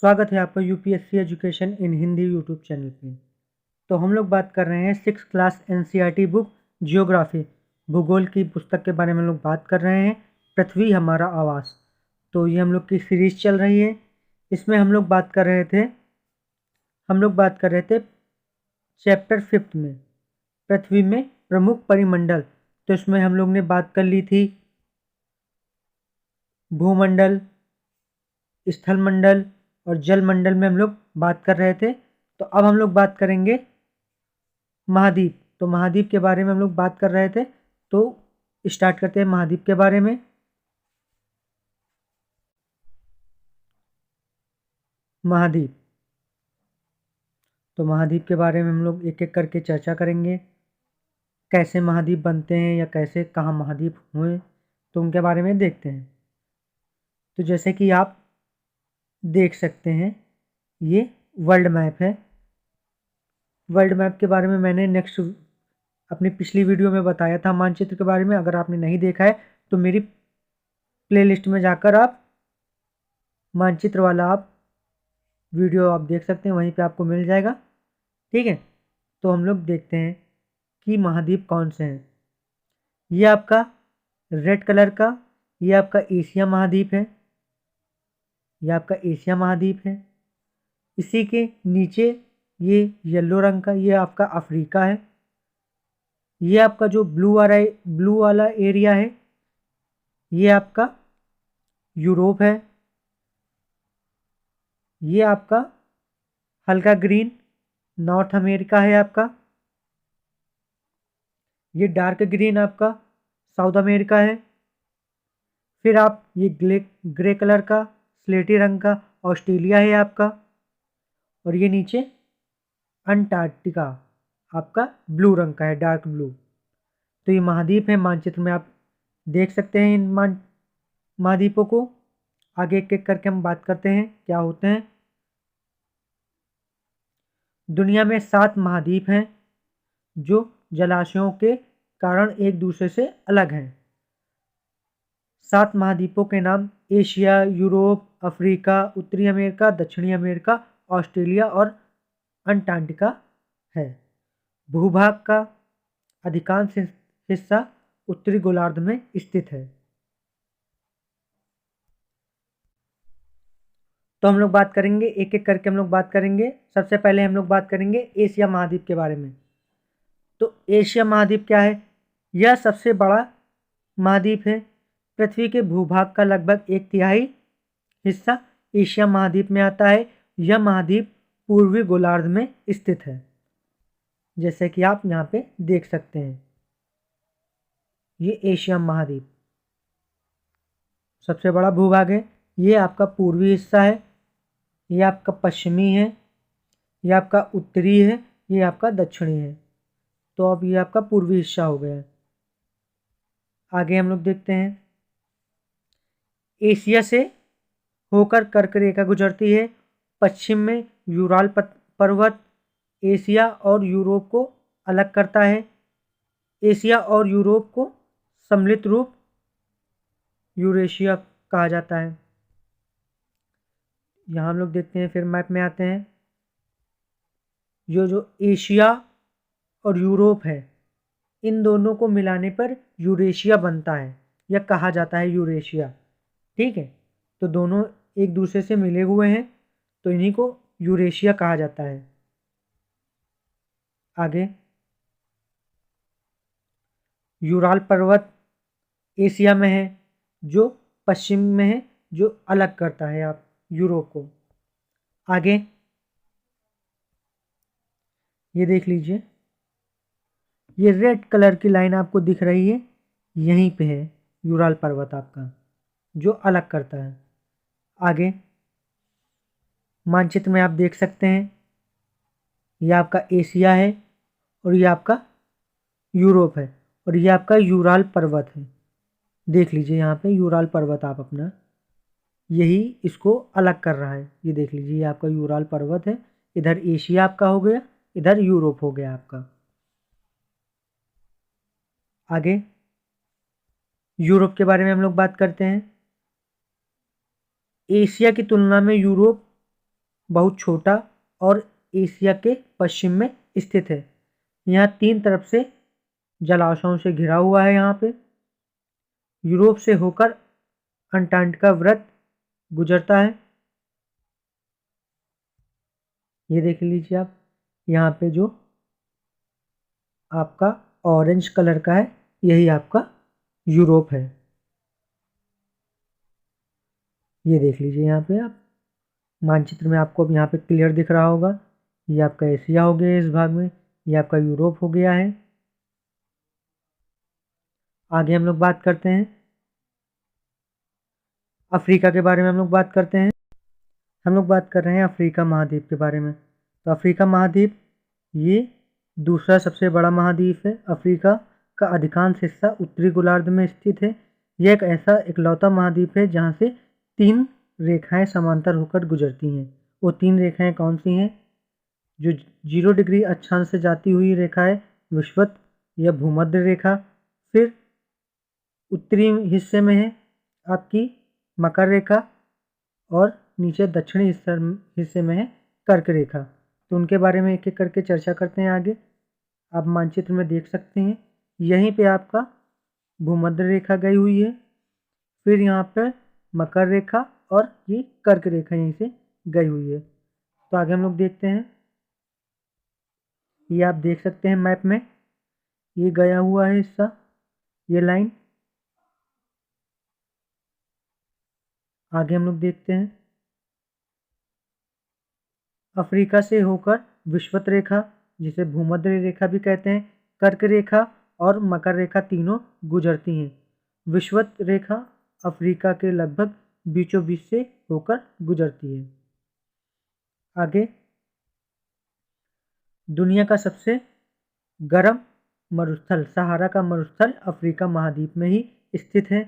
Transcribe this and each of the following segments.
स्वागत है आपका UPSC education in Hindi YouTube channel पे। तो हम लोग बात कर रहे हैं 6th class NCERT book geography भूगोल की पुस्तक के बारे में हम लोग बात कर रहे हैं, पृथ्वी हमारा आवास। तो ये हम लोग की सीरीज चल रही है। इसमें हम लोग बात कर रहे थे चैप्टर 5 में पृथ्वी में प्रमुख परिमंडल। तो इसमें हम लोग ने बात कर ली थी भूमंडल, स्थल मंडल और जल मंडल में हम लोग बात कर रहे थे। तो अब हम लोग बात करेंगे महाद्वीप। तो महाद्वीप के बारे में हम लोग बात कर रहे थे। तो स्टार्ट करते हैं महाद्वीप के बारे में। महाद्वीप, तो महाद्वीप के बारे में हम लोग एक एक करके चर्चा करेंगे। कैसे महाद्वीप बनते हैं या कैसे कहाँ महाद्वीप हुए, तो उनके बारे में देखते हैं। तो जैसे कि आप देख सकते हैं, ये वर्ल्ड मैप है। वर्ल्ड मैप के बारे में मैंने अपनी पिछली वीडियो में बताया था मानचित्र के बारे में। अगर आपने नहीं देखा है तो मेरी प्लेलिस्ट में जाकर आप मानचित्र वाला वीडियो आप देख सकते हैं, वहीं पे आपको मिल जाएगा। ठीक है, तो हम लोग देखते हैं कि महाद्वीप कौन से हैं। ये आपका रेड कलर का, ये आपका एशिया महाद्वीप है। ये आपका एशिया महाद्वीप है। इसी के नीचे ये येलो रंग का, ये आपका अफ्रीका है। ये आपका जो ब्लू वाला एरिया है, ये आपका यूरोप है। ये आपका हल्का ग्रीन नॉर्थ अमेरिका है आपका। ये डार्क ग्रीन आपका साउथ अमेरिका है। फिर आप ये ग्रे कलर का स्लेटी रंग का ऑस्ट्रेलिया है आपका। और ये नीचे अंटार्कटिका आपका ब्लू रंग का है, डार्क ब्लू। तो ये महाद्वीप है, मानचित्र में आप देख सकते हैं इन महाद्वीपों को। आगे एक एक करके हम बात करते हैं क्या होते हैं। दुनिया में 7 महाद्वीप हैं जो जलाशयों के कारण एक दूसरे से अलग हैं। 7 महाद्वीपों के नाम एशिया, यूरोप, अफ्रीका, उत्तरी अमेरिका, दक्षिणी अमेरिका, ऑस्ट्रेलिया और अंटार्कटिका है। भूभाग का अधिकांश हिस्सा उत्तरी गोलार्ध में स्थित है। तो हम लोग बात करेंगे एक एक करके, हम लोग बात करेंगे। सबसे पहले हम लोग बात करेंगे एशिया महाद्वीप के बारे में। तो एशिया महाद्वीप क्या है? यह सबसे बड़ा महाद्वीप है। पृथ्वी के भूभाग का लगभग 1/3 हिस्सा एशिया महाद्वीप में आता है। यह महाद्वीप पूर्वी गोलार्ध में स्थित है, जैसे कि आप यहाँ पे देख सकते हैं। ये एशिया महाद्वीप सबसे बड़ा भूभाग है। ये आपका पूर्वी हिस्सा है, ये आपका पश्चिमी है, ये आपका उत्तरी है, ये आपका दक्षिणी है। तो अब ये आपका पूर्वी हिस्सा हो गया है। आगे हम लोग देखते हैं, एशिया से होकर कर्क रेखा गुजरती है। पश्चिम में यूराल पर्वत एशिया और यूरोप को अलग करता है। एशिया और यूरोप को सम्मिलित रूप यूरेशिया कहा जाता है। यहाँ हम लोग देखते हैं, फिर मैप में आते हैं। जो एशिया और यूरोप है, इन दोनों को मिलाने पर यूरेशिया बनता है या कहा जाता है यूरेशिया। ठीक है, तो दोनों एक दूसरे से मिले हुए हैं, तो इन्हीं को यूरेशिया कहा जाता है। आगे, यूराल पर्वत एशिया में है, जो पश्चिम में है, जो अलग करता है आप यूरोप को। आगे ये देख लीजिए, ये रेड कलर की लाइन आपको दिख रही है, यहीं पे है यूराल पर्वत आपका, जो अलग करता है। आगे मानचित्र में आप देख सकते हैं, ये आपका एशिया है और ये आपका यूरोप है और ये आपका यूराल पर्वत है। देख लीजिए यहाँ पे यूराल पर्वत आप अपना, यही इसको अलग कर रहा है। ये देख लीजिए, ये आपका यूराल पर्वत है। इधर एशिया आपका हो गया, इधर यूरोप हो गया आपका। आगे यूरोप के बारे में हम लोग बात करते हैं। एशिया की तुलना में यूरोप बहुत छोटा और एशिया के पश्चिम में स्थित है। यहाँ 3 तरफ से जलाशयों से घिरा हुआ है। यहाँ पे यूरोप से होकर अंटार्कटिका वृत्त गुजरता है। ये देख लीजिए आप, यहाँ पे जो आपका ऑरेंज कलर का है यही आपका यूरोप है। ये देख लीजिए यहाँ पे आप मानचित्र में आपको अब यहाँ पे क्लियर दिख रहा होगा। ये आपका एशिया हो गया इस भाग में, ये आपका यूरोप हो गया है। आगे हम लोग बात करते हैं अफ्रीका के बारे में। हम लोग बात करते हैं, हम लोग बात कर रहे हैं अफ्रीका महाद्वीप के बारे में। तो अफ्रीका महाद्वीप ये दूसरा सबसे बड़ा महाद्वीप है। अफ्रीका का अधिकांश हिस्सा उत्तरी गोलार्ध में स्थित है। यह एक ऐसा इकलौता महाद्वीप है जहाँ से 3 रेखाएं समांतर होकर गुजरती हैं। वो 3 रेखाएं कौन सी हैं? जो 0 डिग्री अक्षांश से जाती हुई रेखा है विषुवत या भूमध्य रेखा। फिर उत्तरी हिस्से में है आपकी मकर रेखा और नीचे दक्षिणी हिस्से में है कर्क रेखा। तो उनके बारे में एक एक करके चर्चा करते हैं आगे। आप मानचित्र में देख सकते हैं यहीं पे आपका भूमध्य रेखा गई हुई है, फिर यहाँ पर मकर रेखा और ये कर्क रेखा यहीं से गई हुई है। तो आगे हम लोग देखते हैं, ये आप देख सकते हैं मैप में ये गया हुआ है हिस्सा, ये लाइन। आगे हम लोग देखते हैं अफ्रीका से होकर विषुवत रेखा जिसे भूमध्य रेखा भी कहते हैं, कर्क रेखा और मकर रेखा तीनों गुजरती हैं। विषुवत रेखा अफ्रीका के लगभग बीचों बीच से होकर गुजरती है। आगे दुनिया का सबसे गर्म मरुस्थल सहारा का मरुस्थल अफ्रीका महाद्वीप में ही स्थित है।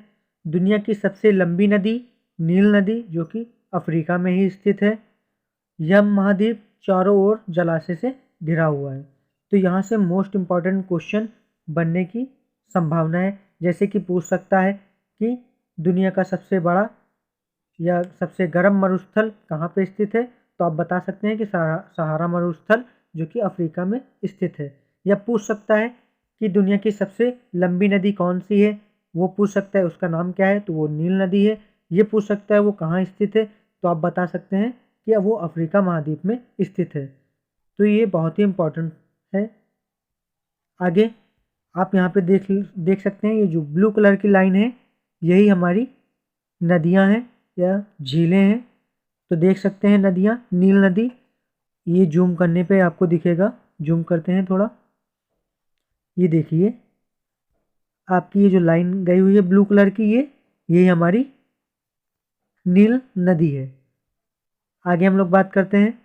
दुनिया की सबसे लंबी नदी नील नदी जो कि अफ्रीका में ही स्थित है। यह महाद्वीप चारों ओर जलाशय से घिरा हुआ है। तो यहाँ से मोस्ट इम्पॉर्टेंट क्वेश्चन बनने की संभावना है, जैसे कि पूछ सकता है कि दुनिया का सबसे बड़ा या सबसे गर्म मरुस्थल कहाँ पे स्थित है। तो आप बता सकते हैं कि सहारा मरुस्थल जो कि अफ्रीका में स्थित है। या पूछ सकता है कि दुनिया की सबसे लंबी नदी कौन सी है, वो पूछ सकता है उसका नाम क्या है, तो वो नील नदी है। ये पूछ सकता है वो कहाँ स्थित है, तो आप बता सकते हैं कि वो अफ्रीका महाद्वीप में स्थित है। तो ये बहुत ही इम्पोर्टेंट है। आगे आप यहाँ पे देख सकते हैं ये जो ब्लू कलर की लाइन है यही हमारी नदियाँ हैं या झीलें हैं। तो देख सकते हैं नदियाँ, नील नदी ये जूम करने पे आपको दिखेगा, जूम करते हैं थोड़ा। ये देखिए आपकी ये जो लाइन गई हुई है ब्लू कलर की ये हमारी नील नदी है। आगे हम लोग बात करते हैं,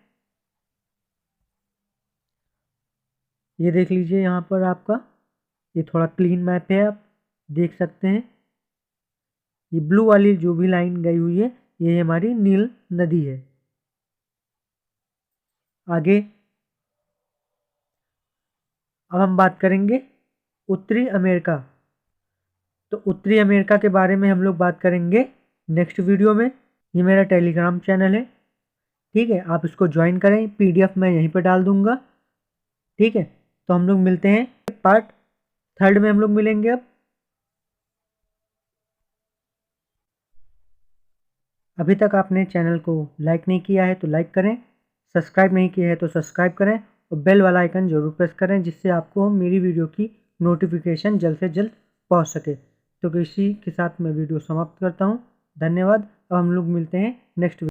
ये देख लीजिए यहाँ पर आपका ये थोड़ा क्लीन मैप है, आप देख सकते हैं ये ब्लू वाली जो भी लाइन गई हुई है ये हमारी नील नदी है। आगे अब हम बात करेंगे उत्तरी अमेरिका। तो उत्तरी अमेरिका के बारे में हम लोग बात करेंगे नेक्स्ट वीडियो में। ये मेरा टेलीग्राम चैनल है, ठीक है, आप इसको ज्वाइन करें, PDF मैं यहीं पर डाल दूंगा, ठीक है। तो हम लोग मिलते हैं पार्ट 3 में, हम लोग मिलेंगे। अब अभी तक आपने चैनल को लाइक नहीं किया है तो लाइक करें, सब्सक्राइब नहीं किया है तो सब्सक्राइब करें और बेल वाला आइकन जरूर प्रेस करें जिससे आपको मेरी वीडियो की नोटिफिकेशन जल्द से जल्द पहुंच सके। तो इसी के साथ मैं वीडियो समाप्त करता हूं। धन्यवाद। अब हम लोग मिलते हैं नेक्स्ट